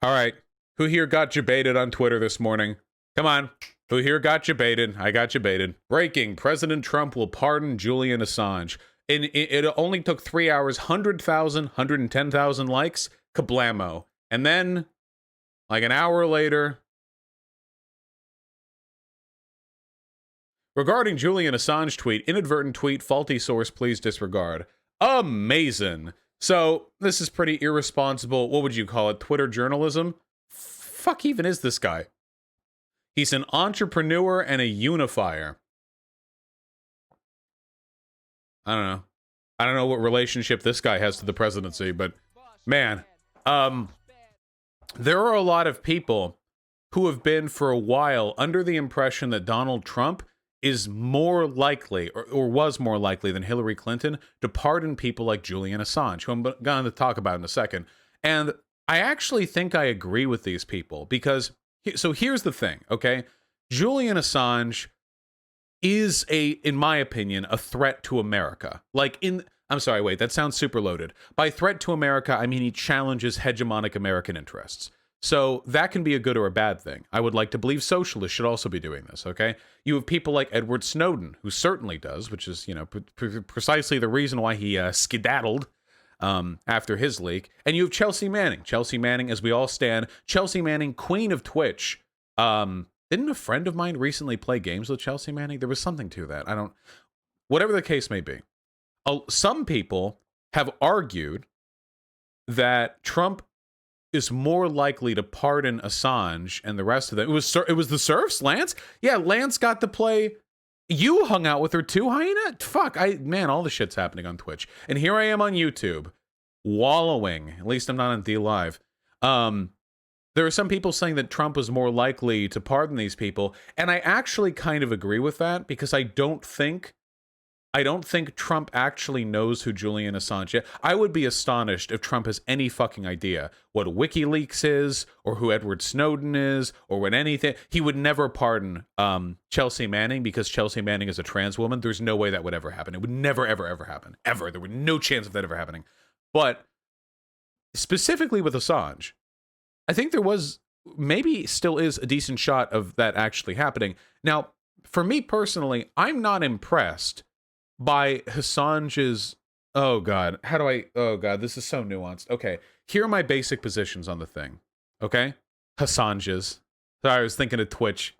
All right. Who here got you baited on Twitter this morning? Come on. Who here got you baited? I got you baited. Breaking. President Trump will pardon Julian Assange. And it only took 3 hours, 100,000, 110,000 likes. Kablamo. And then, like an hour later, regarding Julian Assange tweet, inadvertent tweet, faulty source, please disregard. Amazing. So, this is pretty irresponsible, what would you call it, Twitter journalism? Fuck even is this guy? He's an entrepreneur and a unifier. I don't know. I don't know what relationship this guy has to the presidency, but man, there are a lot of people who have been for a while under the impression that Donald Trump is more likely, or was more likely than Hillary Clinton, to pardon people like Julian Assange, who I'm going to talk about in a second. And I actually think I agree with these people, because, so here's the thing, okay? Julian Assange is in my opinion, a threat to America. I'm sorry, wait, that sounds super loaded. By threat to America, I mean he challenges hegemonic American interests. So that can be a good or a bad thing. I would like to believe socialists should also be doing this, okay? You have people like Edward Snowden, who certainly does, which is, precisely the reason why he skedaddled after his leak. And you have Chelsea Manning. Chelsea Manning, as we all stand. Chelsea Manning, queen of Twitch. Didn't a friend of mine recently play games with Chelsea Manning? There was something to that. Whatever the case may be. Some people have argued that Trump is more likely to pardon Assange and the rest of them. It was the serfs, Lance? Yeah, Lance got to play. You hung out with her too, Hyena? Fuck, man, all the shit's happening on Twitch. And here I am on YouTube, wallowing. At least I'm not on DLive. There are some people saying that Trump was more likely to pardon these people, and I actually kind of agree with that, because I don't think Trump actually knows who Julian Assange is. I would be astonished if Trump has any fucking idea what WikiLeaks is, or who Edward Snowden is, or what anything. He would never pardon Chelsea Manning, because Chelsea Manning is a trans woman. There's no way that would ever happen. It would never, ever, ever happen. Ever. There would no chance of that ever happening. But specifically with Assange, I think there was, maybe still is, a decent shot of that actually happening. Now, for me personally, I'm not impressed by Assange's, oh god, this is so nuanced. Okay, here are my basic positions on the thing, okay? Assange's. Sorry, I was thinking of Twitch.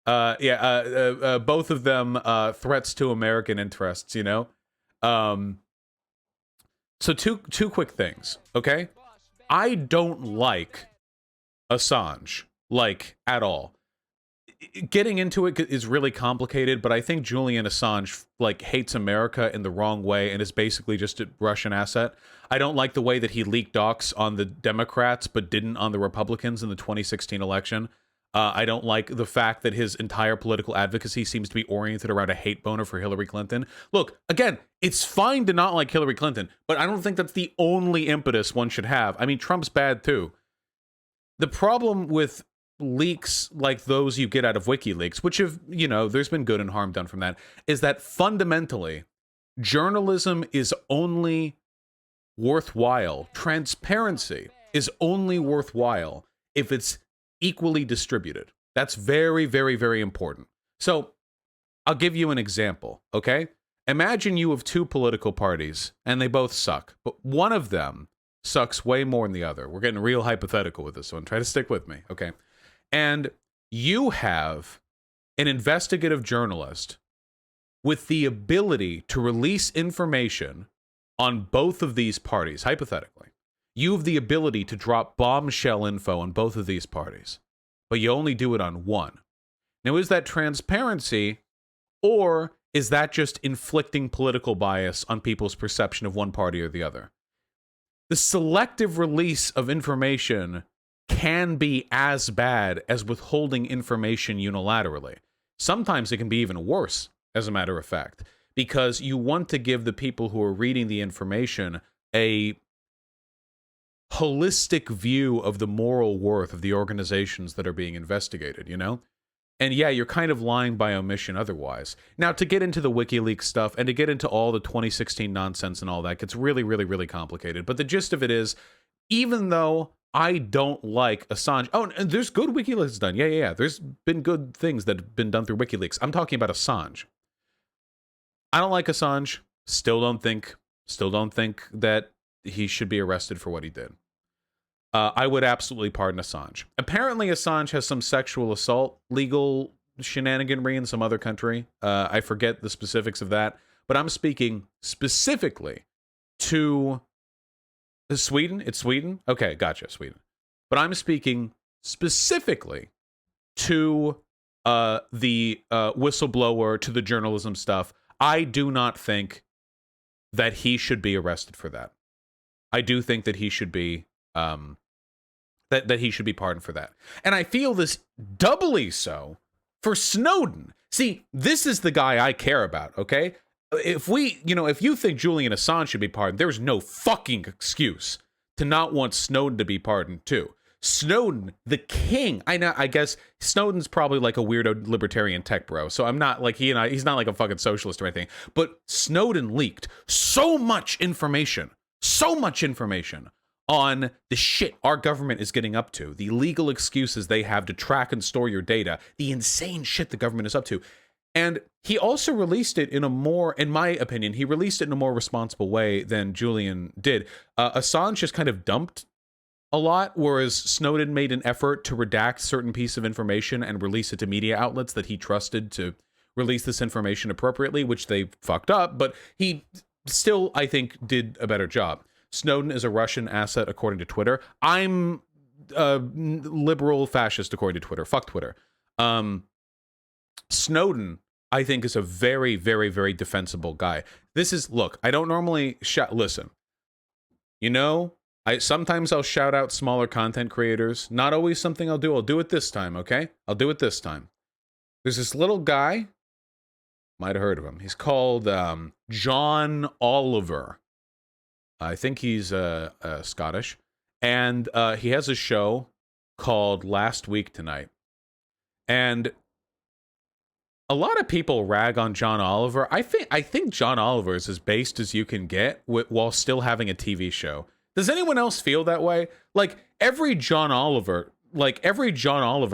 Both of them threats to American interests, So two quick things, okay? I don't like Assange, at all. Getting into it is really complicated, but I think Julian Assange hates America in the wrong way and is basically just a Russian asset. I don't like the way that he leaked docs on the Democrats but didn't on the Republicans in the 2016 election. I don't like the fact that his entire political advocacy seems to be oriented around a hate boner for Hillary Clinton. Look, again, it's fine to not like Hillary Clinton, but I don't think that's the only impetus one should have. I mean, Trump's bad too. The problem with leaks like those you get out of WikiLeaks, which have, there's been good and harm done from that, is that fundamentally, journalism is only worthwhile. Transparency is only worthwhile if it's equally distributed. That's very, very, very important. So, I'll give you an example, okay? Imagine you have two political parties, and they both suck, but one of them sucks way more than the other. We're getting real hypothetical with this one. Try to stick with me, okay? And you have an investigative journalist with the ability to release information on both of these parties, hypothetically. You have the ability to drop bombshell info on both of these parties, but you only do it on one. Now, is that transparency, or is that just inflicting political bias on people's perception of one party or the other? The selective release of information can be as bad as withholding information unilaterally. Sometimes it can be even worse, as a matter of fact, because you want to give the people who are reading the information a holistic view of the moral worth of the organizations that are being investigated, And yeah, you're kind of lying by omission otherwise. Now, to get into the WikiLeaks stuff and to get into all the 2016 nonsense and all that gets really, really, really complicated. But the gist of it is, even though I don't like Assange, oh, and there's good WikiLeaks done. Yeah. There's been good things that have been done through WikiLeaks. I'm talking about Assange. I don't like Assange. Still don't think that he should be arrested for what he did. I would absolutely pardon Assange. Apparently, Assange has some sexual assault legal shenaniganry in some other country. I forget the specifics of that, but I'm speaking specifically to Sweden. It's Sweden? Okay, gotcha, Sweden. But I'm speaking specifically to the whistleblower, to the journalism stuff. I do not think that he should be arrested for that. I do think that he should be that he should be pardoned for that. And I feel this doubly so for Snowden. See, this is the guy I care about, okay? If you think Julian Assange should be pardoned, there's no fucking excuse to not want Snowden to be pardoned too. Snowden, the king. I guess Snowden's probably like a weirdo libertarian tech bro. So I'm not like he's not like a fucking socialist or anything. But Snowden leaked so much information on the shit our government is getting up to, the legal excuses they have to track and store your data, the insane shit the government is up to. And he also released it in a more, in my opinion, he released it in a more responsible way than Julian did. Assange just kind of dumped a lot, whereas Snowden made an effort to redact certain piece of information and release it to media outlets that he trusted to release this information appropriately, which they fucked up, but he still, I think, did a better job. Snowden is a Russian asset, according to Twitter. I'm a liberal fascist, according to Twitter. Fuck Twitter. Snowden, I think, is a very, very, very defensible guy. Look, I don't normally listen. Sometimes I'll shout out smaller content creators. Not always something I'll do. I'll do it this time, okay? I'll do it this time. There's this little guy. Might have heard of him. He's called John Oliver. I think he's Scottish. And he has a show called Last Week Tonight. And a lot of people rag on John Oliver. I think John Oliver is as based as you can get while still having a TV show. Does anyone else feel that way? Like every John Oliver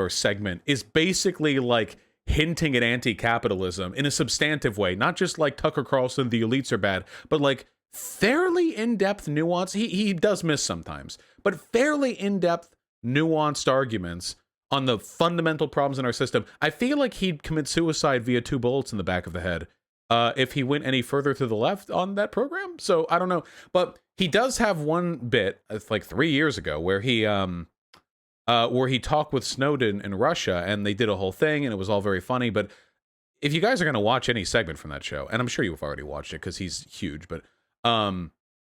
segment is basically like hinting at anti-capitalism in a substantive way, not just like Tucker Carlson, the elites are bad, but like fairly in-depth nuance. He does miss sometimes, but fairly in-depth nuanced arguments on the fundamental problems in our system. I feel like he'd commit suicide via 2 bullets in the back of the head if he went any further to the left on that program. So I don't know, but he does have one bit, like 3 years ago, where he talked with Snowden in Russia, and they did a whole thing, and it was all very funny. But if you guys are going to watch any segment from that show, and I'm sure you've already watched it because he's huge, but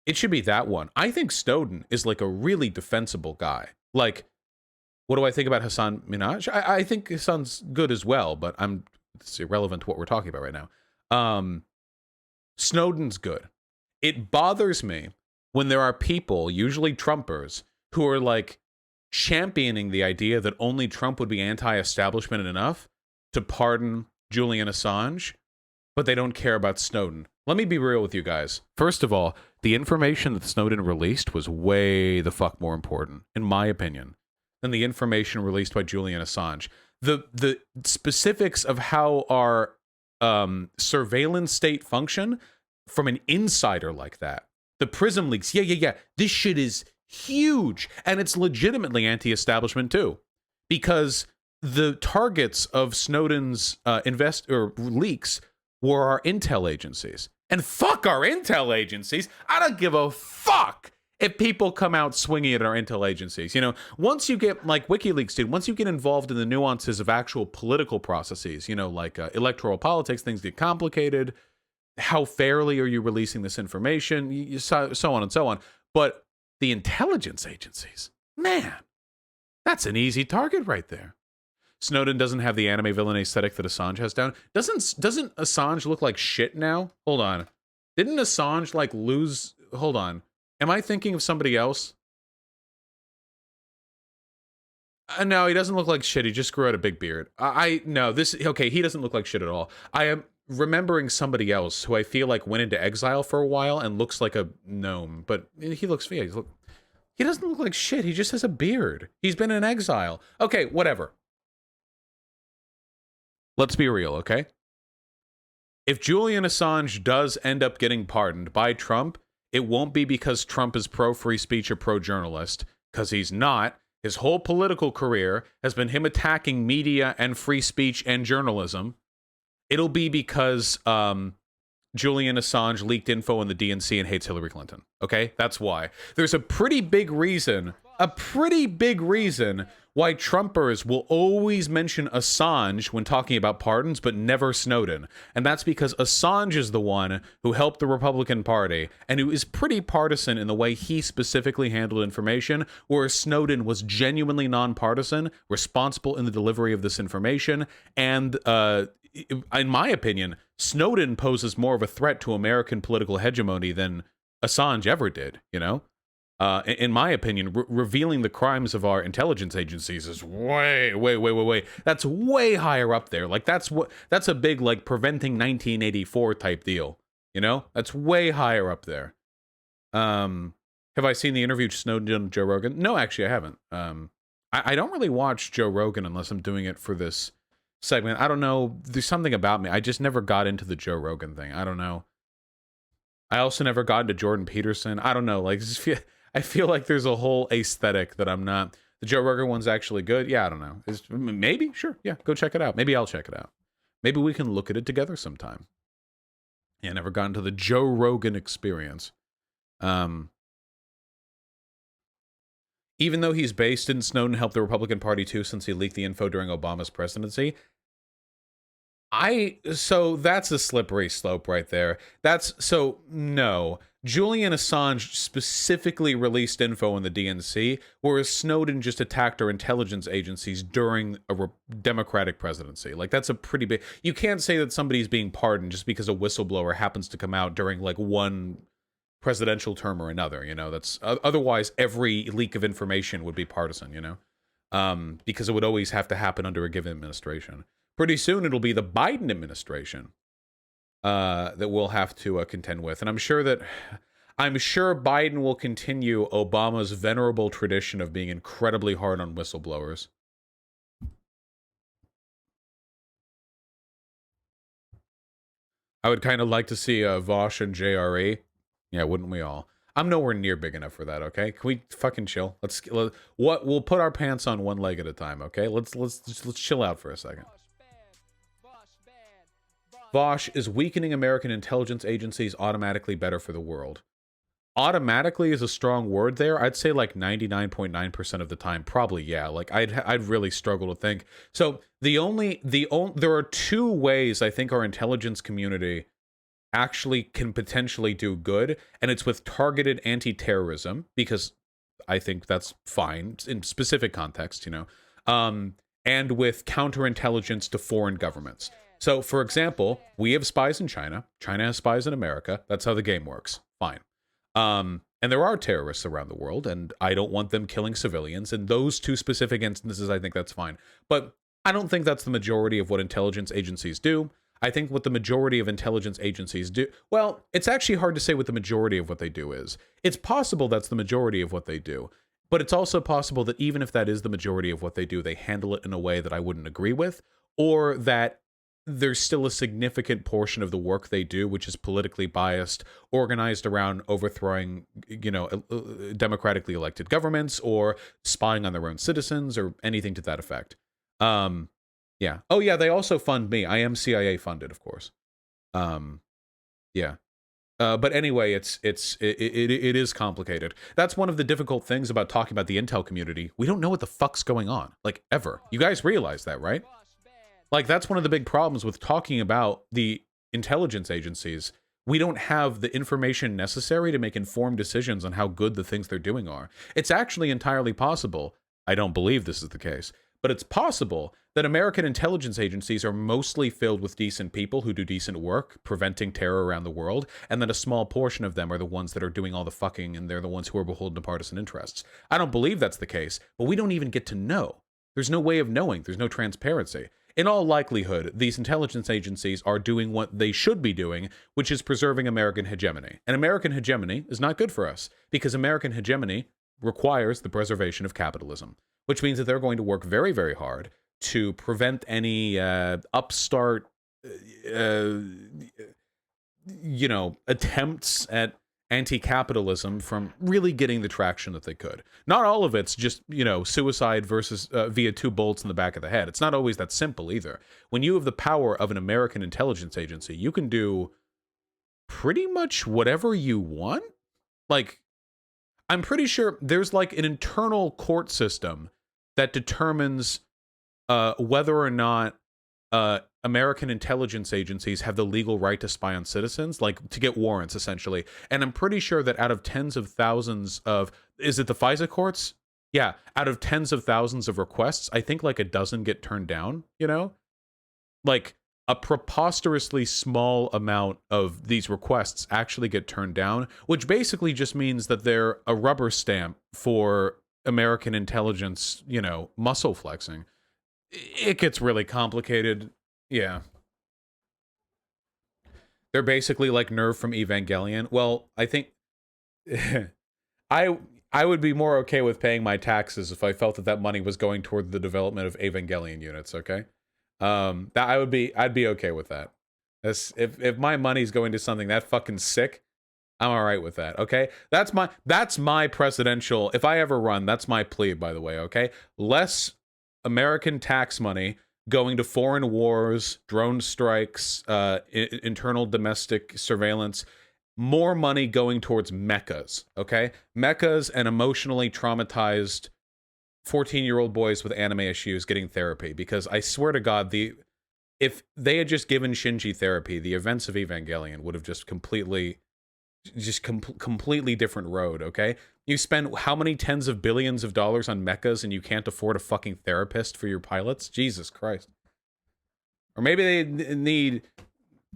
it should be that one. I think Snowden is like a really defensible guy. Like, what do I think about Hassan Minhaj? I think Hassan's good as well, but it's irrelevant to what we're talking about right now. Snowden's good. It bothers me when there are people, usually Trumpers, who are like championing the idea that only Trump would be anti-establishment enough to pardon Julian Assange, but they don't care about Snowden. Let me be real with you guys. First of all, the information that Snowden released was way the fuck more important, in my opinion, than the information released by Julian Assange. The specifics of how our surveillance state function from an insider like that. The Prism leaks. Yeah. This shit is huge. And it's legitimately anti-establishment too. Because the targets of Snowden's leaks were our intel agencies. And fuck our intel agencies. I don't give a fuck if people come out swinging at our intel agencies. Once you get, like WikiLeaks did, once you get involved in the nuances of actual political processes, like electoral politics, things get complicated. How fairly are you releasing this information? So on and so on. But the intelligence agencies, man, that's an easy target right there. Snowden doesn't have the anime villain aesthetic that Assange has down. Doesn't Assange look like shit now? Hold on. Didn't Assange like lose? Hold on. Am I thinking of somebody else? No, he doesn't look like shit. He just grew out a big beard. No, this okay. He doesn't look like shit at all. I am remembering somebody else who I feel like went into exile for a while and looks like a gnome, but he looks. Yeah, he doesn't look like shit. He just has a beard. He's been in exile. Okay, whatever. Let's be real, okay? If Julian Assange does end up getting pardoned by Trump, it won't be because Trump is pro-free speech or pro-journalist, because he's not. His whole political career has been him attacking media and free speech and journalism. It'll be because Julian Assange leaked info in the DNC and hates Hillary Clinton. Okay? That's why. There's a pretty big reason why Trumpers will always mention Assange when talking about pardons, but never Snowden. And that's because Assange is the one who helped the Republican Party and who is pretty partisan in the way he specifically handled information, whereas Snowden was genuinely nonpartisan, responsible in the delivery of this information, and in my opinion, Snowden poses more of a threat to American political hegemony than Assange ever did, you know? In my opinion, revealing the crimes of our intelligence agencies is way. That's way higher up there. Like that's a big like preventing 1984 type deal. You know, that's way higher up there. Have I seen the interview Snowden with Joe Rogan? No, actually, I haven't. I don't really watch Joe Rogan unless I'm doing it for this segment. I don't know. There's something about me. I just never got into the Joe Rogan thing. I don't know. I also never got into Jordan Peterson. I don't know. Like, I feel like there's a whole aesthetic that I'm not. The Joe Rogan one's actually good. Yeah, I don't know. Maybe? Sure. Yeah, go check it out. Maybe I'll check it out. Maybe we can look at it together sometime. Yeah, never got into the Joe Rogan experience. Even though he's based, didn't Snowden help the Republican Party too since he leaked the info during Obama's presidency? So that's a slippery slope right there. No. Julian Assange specifically released info in the DNC, whereas Snowden just attacked our intelligence agencies during a Democratic presidency. Like, that's a pretty big... You can't say that somebody's being pardoned just because a whistleblower happens to come out during, like, one presidential term or another, you know? That's... Otherwise, every leak of information would be partisan, you know? Because it would always have to happen under a given administration. Pretty soon, it'll be the Biden administration that we'll have to contend with. And I'm sure Biden will continue Obama's venerable tradition of being incredibly hard on whistleblowers. I would kind of like to see Vosh and JRE. Yeah, wouldn't we all? I'm nowhere near big enough for that, okay? Can we fucking chill? We'll put our pants on one leg at a time, okay? Let's chill out for a second. Vosh, is weakening American intelligence agencies automatically better for the world? Automatically is a strong word there. I'd say like 99.9% of the time, probably, yeah. Like I'd really struggle to think. So there are two ways I think our intelligence community actually can potentially do good, and it's with targeted anti-terrorism, because I think that's fine in specific context, you know, and with counterintelligence to foreign governments. So, for example, we have spies in China. China has spies in America. That's how the game works. Fine. And there are terrorists around the world, and I don't want them killing civilians. In those two specific instances, I think that's fine. But I don't think that's the majority of what intelligence agencies do. I think what the majority of intelligence agencies do... Well, it's actually hard to say what the majority of what they do is. It's possible that's the majority of what they do. But it's also possible that even if that is the majority of what they do, they handle it in a way that I wouldn't agree with, or that there's still a significant portion of the work they do which is politically biased, organized around overthrowing, you know, democratically elected governments or spying on their own citizens or anything to that effect. Yeah. Oh yeah, they also fund me. I am CIA funded, of course. Yeah. But anyway, it is complicated. That's one of the difficult things about talking about the intel community. We don't know what the fuck's going on, like, ever. You guys realize that, right? Like, that's one of the big problems with talking about the intelligence agencies. We don't have the information necessary to make informed decisions on how good the things they're doing are. It's actually entirely possible, I don't believe this is the case, but it's possible that American intelligence agencies are mostly filled with decent people who do decent work, preventing terror around the world, and then a small portion of them are the ones that are doing all the fucking, and they're the ones who are beholden to partisan interests. I don't believe that's the case, but we don't even get to know. There's no way of knowing. There's no transparency. In all likelihood, these intelligence agencies are doing what they should be doing, which is preserving American hegemony. And American hegemony is not good for us, because American hegemony requires the preservation of capitalism, which means that they're going to work very, very hard to prevent any upstart, attempts at anti-capitalism from really getting the traction that they could. Not all of it's just, suicide versus via 2 bolts in the back of the head. It's not always that simple either. When you have the power of an American intelligence agency, you can do pretty much whatever you want. Like, I'm pretty sure there's like an internal court system that determines whether or not American intelligence agencies have the legal right to spy on citizens, like to get warrants, essentially. And I'm pretty sure that out of tens of thousands of, is it the FISA courts? Yeah, out of tens of thousands of requests, I think like a dozen get turned down, Like a preposterously small amount of these requests actually get turned down, which basically just means that they're a rubber stamp for American intelligence, muscle flexing. It gets really complicated. Yeah. They're basically like Nerve from Evangelion. Well, I think I would be more okay with paying my taxes if I felt that money was going toward the development of Evangelion units, okay? I'd be okay with that. If my money's going to something that fucking sick, I'm all right with that, okay? That's my presidential, if I ever run, that's my plea, by the way, okay? Less American tax money going to foreign wars, drone strikes, internal domestic surveillance, more money going towards mechas, okay? Mechas and emotionally traumatized 14-year-old boys with anime issues getting therapy, because I swear to God, if they had just given Shinji therapy, the events of Evangelion would have just completely different road, okay? You spend how many tens of billions of dollars on mechas and you can't afford a fucking therapist for your pilots? Jesus Christ. Or maybe they need...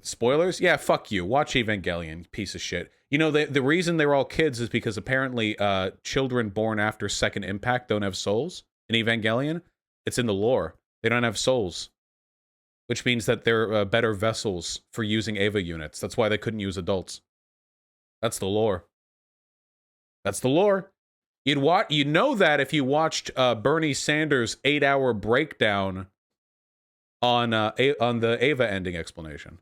Spoilers? Yeah, fuck you. Watch Evangelion, piece of shit. The reason they're all kids is because apparently children born after Second Impact don't have souls in Evangelion. It's in the lore. They don't have souls. Which means that they're better vessels for using Eva units. That's why they couldn't use adults. That's the lore. That's the lore. You'd know that if you watched Bernie Sanders' 8-hour breakdown on the Eva ending explanation.